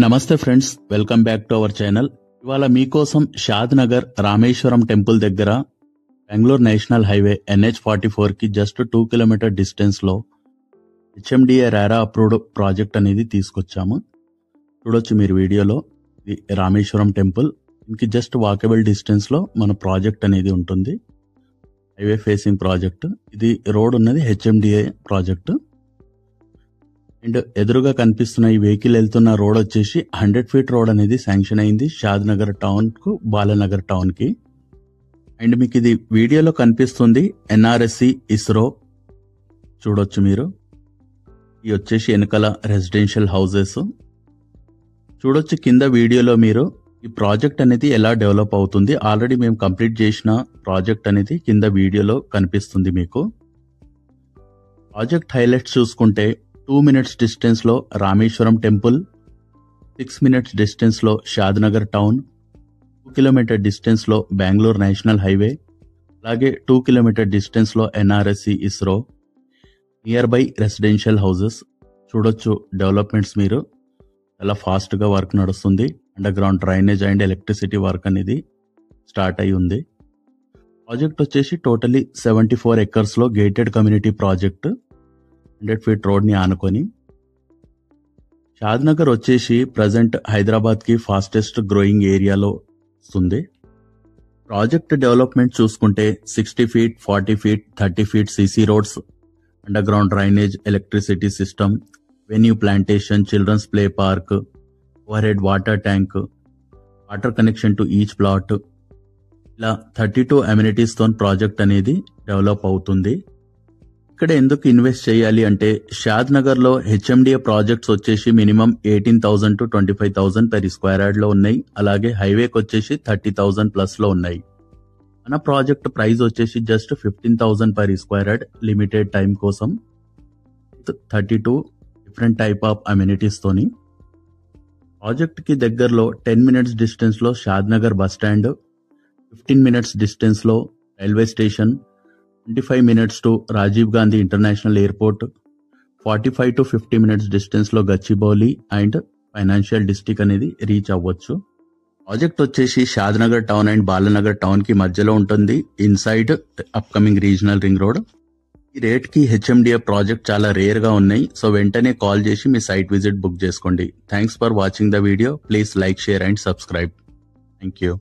నమస్తే friends, welcome back to our channel. ఇవాళ మీకోసం షాద్ నగర్ రామేశ్వరం టెంపుల్ దగ్గర బెంగళూరు నేషనల్ హైవే NH44 కి జస్ట్ 2 కిలోమీటర్ డిస్టెన్స్ లో HMDA రారా అప్రూవ్డ్ ప్రాజెక్ట్ అనేది తీసుకొచ్చాము. చూడొచ్చు మీరు వీడియోలో. ఇది రామేశ్వరం టెంపుల్. దీనికి జస్ట్ వాకబుల్ డిస్టెన్స్ లో మన ప్రాజెక్ట్ అనేది ఉంటుంది. Highway facing project. ఇది రోడ్ ఉన్నది HMDA ప్రాజెక్ట్. అండ్ ఎదురుగా కనిపిస్తున్న ఈ వెహికల్ వెళ్తున్న రోడ్ వచ్చేసి 100 ఫీట్ రోడ్ అనేది శాంక్షన్ అయింది షాద్ నగర్ టౌన్ కు, బాలనగర్ టౌన్ కి. అండ్ మీకు ఇది వీడియోలో కనిపిస్తుంది NRSC ఇస్రో. చూడొచ్చు మీరు. ఇది వచ్చేసి వెనకాల రెసిడెన్షియల్ హౌసెస్. చూడొచ్చు కింద వీడియోలో మీరు ఈ ప్రాజెక్ట్ అనేది ఎలా డెవలప్ అవుతుంది. ఆల్రెడీ మేము కంప్లీట్ చేసిన ప్రాజెక్ట్ అనేది కింద వీడియోలో కనిపిస్తుంది మీకు. ప్రాజెక్ట్ హైలైట్స్ చూసుకుంటే 2 minutes డిస్టెన్స్ లో రామేశ్వరం టెంపుల్, 6 minutes డిస్టెన్స్ లో Shad Nagar town, 2 kilometre distance లో బెంగళూరు నేషనల్ హైవే, అలాగే 2 కిలోమీటర్ డిస్టెన్స్ లో NRSC ISRO, near by residential houses. చూడొచ్చు డెవలప్మెంట్స్ మీరు. చాలా ఫాస్ట్ గా వర్క్ నడుస్తుంది. Under ground drainage and electricity work అనేది స్టార్ట్ అయి ఉంది. ప్రాజెక్ట్ వచ్చేసి టోటలీ 74 acres లో gated community project, 100 feet road ని ఆనుకొని. షాద్ నగర్ వచ్చేసి ప్రజెంట్ హైదరాబాద్ కి ఫాస్టెస్ట్ గ్రోయింగ్ ఏరియాలో వస్తుంది. ప్రాజెక్ట్ డెవలప్మెంట్ చూసుకుంటే 60 feet, 40 feet, 30 feet CC roads, underground drainage, electricity system, avenue plantation, children's play park, overhead water tank, water connection to each plot, ఇలా 32 amenities తో project అనేది develop అవుతుంది. ఇక్కడ ఎందుకు invest చేయాలి అంటే షాద్ నగర్ లో HMDA ప్రాజెక్ట్స్ వచ్చేసి minimum 18,000 to 25,000 per square yard లో ఉన్నాయి. అలాగే హైవేకి వచ్చేసి 30,000 plus లో ఉన్నాయి. మన ప్రాజెక్ట్ ప్రైస్ వచ్చేసి just 15,000 per square yard limited time కోసం, 32 డిఫరెంట్ టైప్ ఆఫ్ అమ్యూనిటీస్ తోని. ప్రాజెక్ట్ కి దగ్గరలో 10 minutes డిస్టెన్స్ లో Shad Nagar bus stand, 15 minutes distance లో railway station, 25 minutes to Rajiv Gandhi international airport, 45 to 50 minutes distance లో గచ్చిబౌలి అండ్ ఫైనాన్షియల్ డిస్ట్రిక్ట్ అనేది reach అవ్వచ్చు. ప్రాజెక్ట్ వచ్చేసి Shad Nagar town and Balanagar town కి మధ్యలో ఉంటుంది, inside upcoming regional ring road. ఈ రేట్ కి HMDA ప్రాజెక్ట్ చాలా రేర్ గా ఉన్నాయి. సో వెంటనే కాల్ చేసి మీ సైట్ విజిట్ బుక్ చేసుకోండి. Thanks for watching the video. Please like, share and subscribe. Thank you.